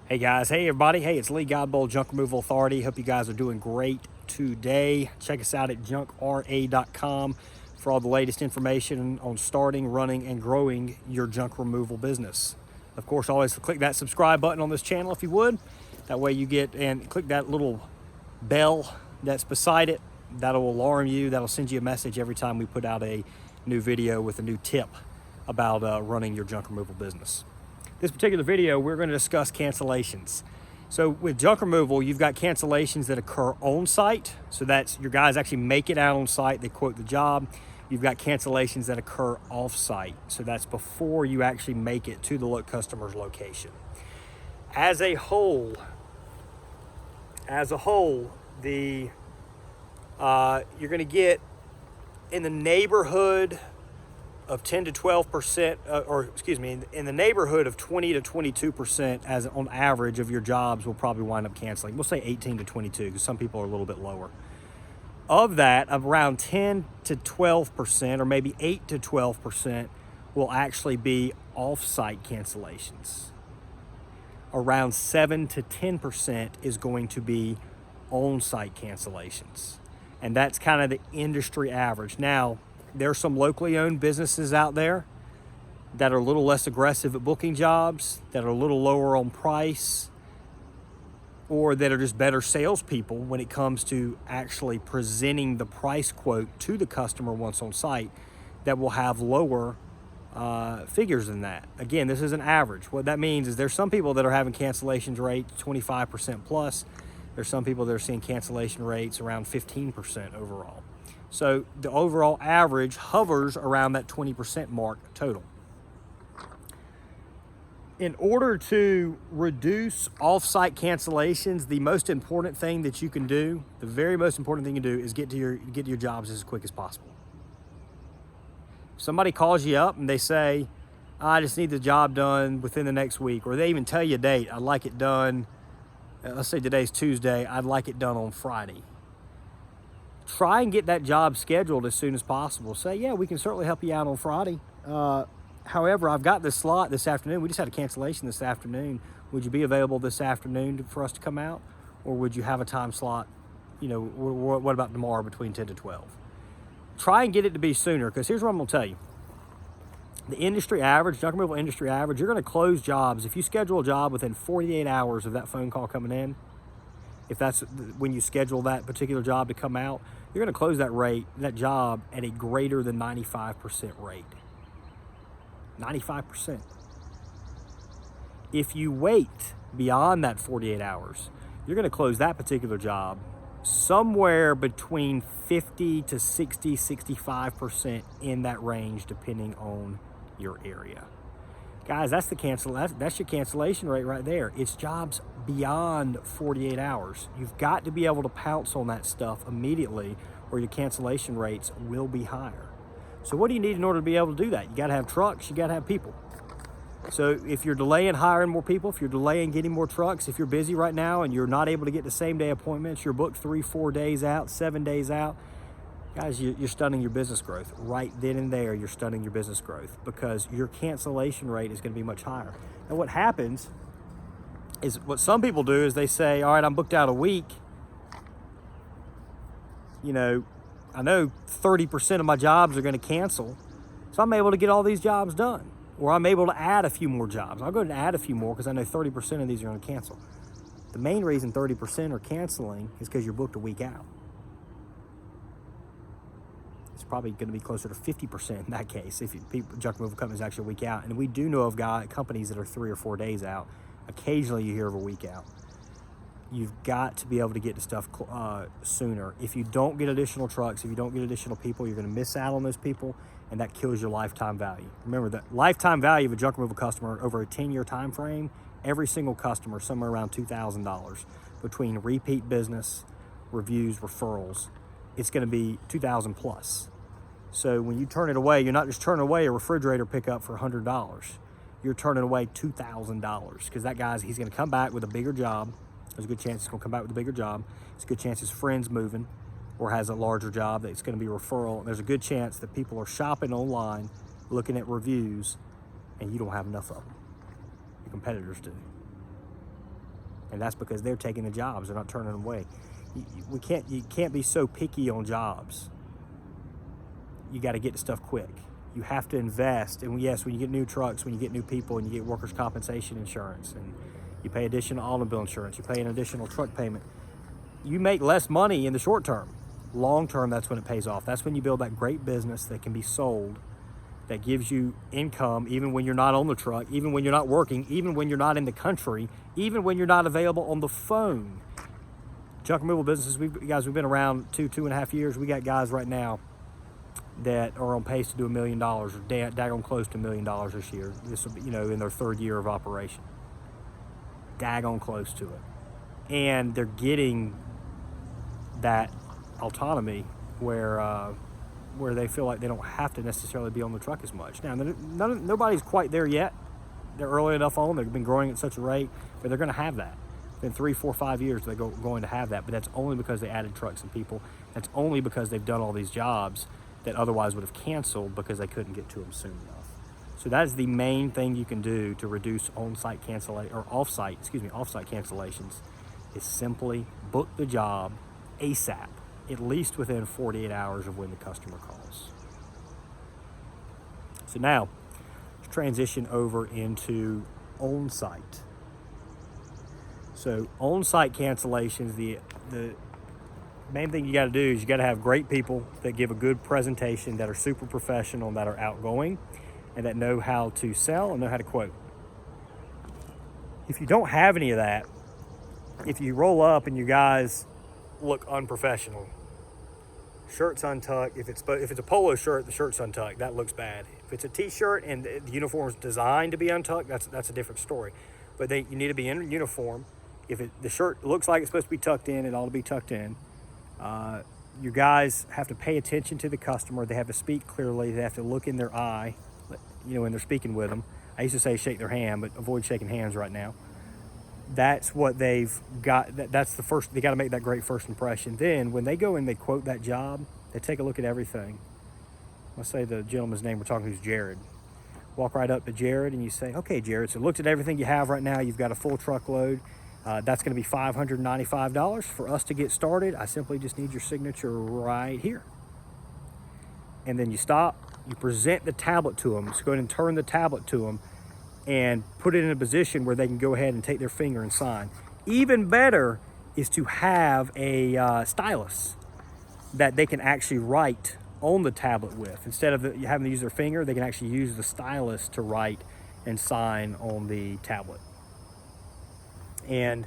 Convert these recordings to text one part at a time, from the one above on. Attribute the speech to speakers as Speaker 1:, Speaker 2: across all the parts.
Speaker 1: Hey guys, hey everybody, hey, it's Lee Godbold, Junk Removal Authority. Hope you guys are doing great today. Check us out at junkra.com for all the latest information on starting, running, and growing your junk removal business. Of course, always click that subscribe button on this channel if you would. That way you get, and click that little bell that's beside it. That'll alarm you, that'll send you a message every time we put out a new video with a new tip about running your junk removal business. This particular video, we're going to discuss cancellations. So with junk removal, you've got cancellations that occur on site. So that's your guys actually make it out on site, they quote the job. You've got cancellations that occur off site. So that's before you actually make it to the customer's location. As a whole, the you're going to get in the neighborhood of 10 to 12%, in the neighborhood of 20 to 22% as on average of your jobs will probably wind up canceling. We'll say 18 to 22 because some people are a little bit lower. Of that, around 10 to 12% or maybe 8 to 12% will actually be off-site cancellations. Around 7 to 10% is going to be on-site cancellations. And that's kind of the industry average. Now, there are some locally owned businesses out there that are a little less aggressive at booking jobs, that are a little lower on price, or that are just better salespeople when it comes to actually presenting the price quote to the customer once on site, that will have lower figures than that. Again, this is an average. What that means is there's some people that are having cancellations rate 25% plus. There's some people that are seeing cancellation rates around 15% overall. So the overall average hovers around that 20% mark total. In order to reduce off-site cancellations, the most important thing that you can do, the very most important thing you can do, is get to your jobs as quick as possible. If somebody calls you up and they say, I just need the job done within the next week, or they even tell you a date, I'd like it done, let's say today's Tuesday, I'd like it done on Friday. Try and get that job scheduled as soon as possible. Say, yeah, we can certainly help you out on Friday. However, I've got this slot this afternoon. We just had a cancellation this afternoon. Would you be available this afternoon for us to come out? Or would you have a time slot, what about tomorrow between 10 to 12? Try and get it to be sooner, because here's what I'm gonna tell you. The industry average, junk removal industry average, you're gonna close jobs. If you schedule a job within 48 hours of that phone call coming in, if that's when you schedule that particular job to come out, you're going to close that job at a greater than 95% rate. 95%. If you wait beyond that 48 hours, you're going to close that particular job somewhere between 50 to 60, 65% in that range, depending on your area. Guys, that's your cancellation rate right there. It's jobs beyond 48 hours. You've got to be able to pounce on that stuff immediately, or your cancellation rates will be higher. So what do you need in order to be able to do that? You got to have trucks, you got to have people. So if you're delaying hiring more people, if you're delaying getting more trucks, if you're busy right now and you're not able to get the same day appointments, you're booked 3-4 days out, 7 days out, guys, you're stunning your business growth. Right then and there, you're stunning your business growth, because your cancellation rate is going to be much higher. And what happens is, what some people do is they say, all right, I'm booked out a week. I know 30% of my jobs are going to cancel, so I'm able to get all these jobs done. Or I'm able to add a few more jobs. I'll go ahead and add a few more because I know 30% of these are going to cancel. The main reason 30% are canceling is because you're booked a week out. It's probably going to be closer to 50% in that case if junk removal companies actually a week out. And we do know of companies that are 3 or 4 days out. Occasionally you hear of a week out. You've got to be able to get to stuff sooner. If you don't get additional trucks, if you don't get additional people, you're going to miss out on those people, and that kills your lifetime value. Remember, the lifetime value of a junk removal customer over a 10-year time frame, every single customer, somewhere around $2,000 between repeat business, reviews, referrals. It's going to be $2,000 plus. So when you turn it away, you're not just turning away a refrigerator pickup for $100. You're turning away $2,000, because he's going to come back with a bigger job. There's a good chance he's going to come back with a bigger job. There's a good chance his friend's moving or has a larger job that it's going to be a referral. There's a good chance that people are shopping online, looking at reviews, and you don't have enough of them. Your competitors do. And that's because they're taking the jobs. They're not turning them away. You can't be so picky on jobs. You got to get the stuff quick. You have to invest. And yes, when you get new trucks, when you get new people, and you get workers' compensation insurance, and you pay additional automobile insurance, you pay an additional truck payment, you make less money in the short term. Long term, that's when it pays off. That's when you build that great business that can be sold, that gives you income even when you're not on the truck, even when you're not working, even when you're not in the country, even when you're not available on the phone. Junk removal businesses, we've been around 2.5 years. We got guys right now that are on pace to do $1 million, or daggone close to $1 million this year. This will be, in their third year of operation. Daggone close to it. And they're getting that autonomy where they feel like they don't have to necessarily be on the truck as much. Now, nobody's quite there yet. They're early enough on. They've been growing at such a rate, but they're going to have that. In 3, 4, 5 years, they're going to have that. But that's only because they added trucks and people. That's only because they've done all these jobs that otherwise would have canceled because they couldn't get to them soon enough. So that is the main thing you can do to reduce offsite cancellations, is simply book the job ASAP, at least within 48 hours of when the customer calls. So now, let's transition over into on-site. So on-site cancellations, the main thing you got to do is you got to have great people that give a good presentation, that are super professional, that are outgoing, and that know how to sell and know how to quote. If you don't have any of that, if you roll up and you guys look unprofessional, shirt's untucked. If it's a polo shirt, the shirt's untucked. That looks bad. If it's a t-shirt and the uniform's designed to be untucked, that's a different story. But you need to be in uniform. If the shirt looks like it's supposed to be tucked in, it ought to be tucked in. You guys have to pay attention to the customer. They have to speak clearly. They have to look in their eye, when they're speaking with them. I used to say shake their hand, but avoid shaking hands right now. That's what they've got. That's the first. They got to make that great first impression. Then when they go and they quote that job, they take a look at everything. Let's say the gentleman's name we're talking, who's Jared. Walk right up to Jared and you say, okay, Jared, so looked at everything you have right now. You've got a full truckload. That's going to be $595 for us to get started. I simply just need your signature right here. And then you stop, you present the tablet to them. So go ahead and turn the tablet to them and put it in a position where they can go ahead and take their finger and sign. Even better is to have a stylus that they can actually write on the tablet with. Instead of having to use their finger, they can actually use the stylus to write and sign on the tablet. And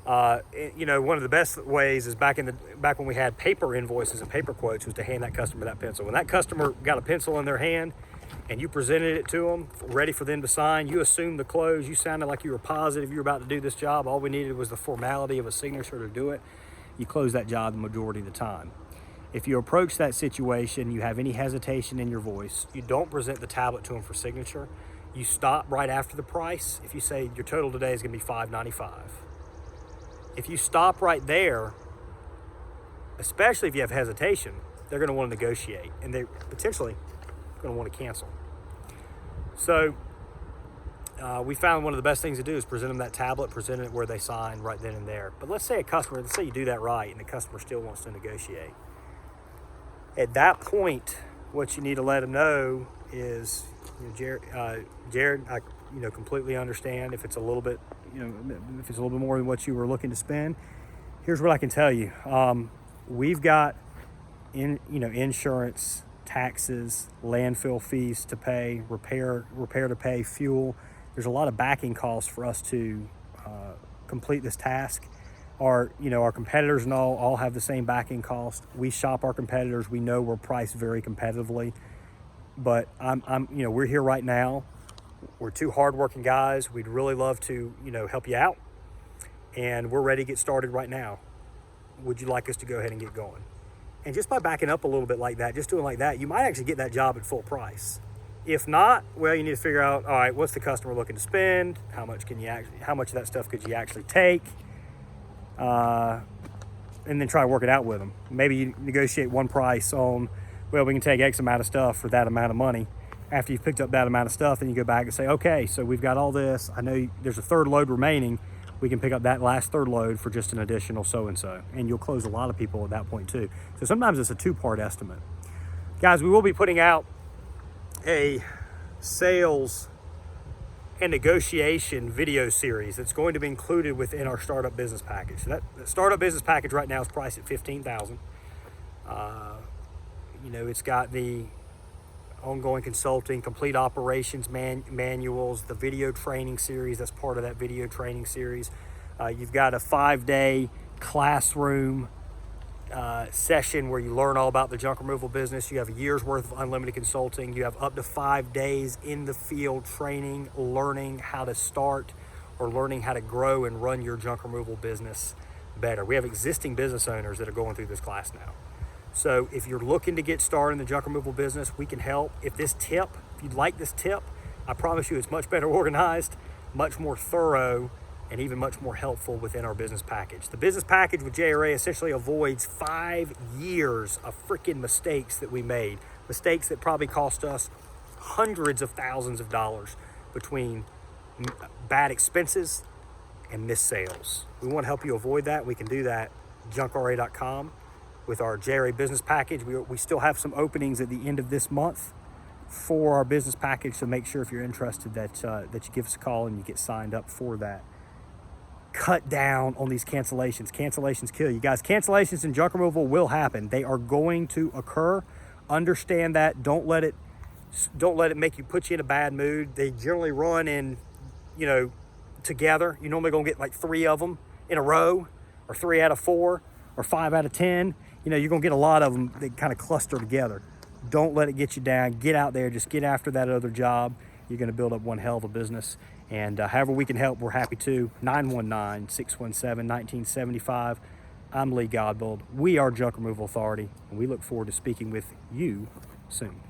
Speaker 1: one of the best ways is back when we had paper invoices and paper quotes, was to hand that customer that pencil. When that customer got a pencil in their hand and you presented it to them, ready for them to sign, you assumed the close. You sounded like you were positive you were about to do this job. All we needed was the formality of a signature to do it. You close that job the majority of the time. If you approach that situation, you have any hesitation in your voice, you don't present the tablet to them for signature. You stop right after the price. If you say your total today is going to be $595, if you stop right there, especially if you have hesitation, they're going to want to negotiate, and they're potentially going to want to cancel. So we found one of the best things to do is present them that tablet, present it where they sign right then and there. But let's say you do that right and the customer still wants to negotiate. At that point, what you need to let them know is, Jared, I completely understand if it's a little bit, if it's a little bit more than what you were looking to spend. Here's what I can tell you. We've got insurance, taxes, landfill fees to pay, repair to pay, fuel. There's a lot of backing costs for us to complete this task. Our competitors and all have the same backing cost. We shop our competitors. We know we're priced very competitively. But we're here right now. We're two hardworking guys. We'd really love to, help you out. And we're ready to get started right now. Would you like us to go ahead and get going? And just by backing up a little bit like that, just doing like that, you might actually get that job at full price. If not, well, you need to figure out, all right, what's the customer looking to spend? How much of that stuff could you actually take? And then try to work it out with them. Maybe you negotiate one price on, well, we can take X amount of stuff for that amount of money. After you've picked up that amount of stuff, then you go back and say, okay, so we've got all this. I know there's a third load remaining. we can pick up that last third load for just an additional so-and-so. And you'll close a lot of people at that point too. So sometimes it's a 2-part estimate. Guys, we will be putting out a sales and negotiation video series that's going to be included within our startup business package. So that the startup business package right now is priced at $15,000. It's got the ongoing consulting, complete operations manuals, the video training series that's part of that video training series. You've got a 5-day classroom session where you learn all about the junk removal business. You have a year's worth of unlimited consulting. You have up to 5 days in the field training, learning how to start or learning how to grow and run your junk removal business better. We have existing business owners that are going through this class now. So if you're looking to get started in the junk removal business, we can help. If you'd like this tip, I promise you it's much better organized, much more thorough, and even much more helpful within our business package. The business package with JRA essentially avoids 5 years of freaking mistakes that we made. Mistakes that probably cost us hundreds of thousands of dollars between bad expenses and missed sales. We want to help you avoid that. We can do that at junkra.com. With our JRA business package. We still have some openings at the end of this month for our business package, so make sure if you're interested that you give us a call and you get signed up for that. Cut down on these cancellations. Cancellations kill you. Guys, cancellations in junk removal will happen. They are going to occur. Understand that. Don't let it put you in a bad mood. They generally run in, together. You're normally going to get like 3 of them in a row, or 3 out of 4, or 5 out of 10. You're going to get a lot of them that kind of cluster together. Don't let it get you down. Get out there. Just get after that other job. You're going to build up one hell of a business. And however we can help, we're happy to. 919-617-1975. I'm Lee Godbold. We are Junk Removal Authority, and we look forward to speaking with you soon.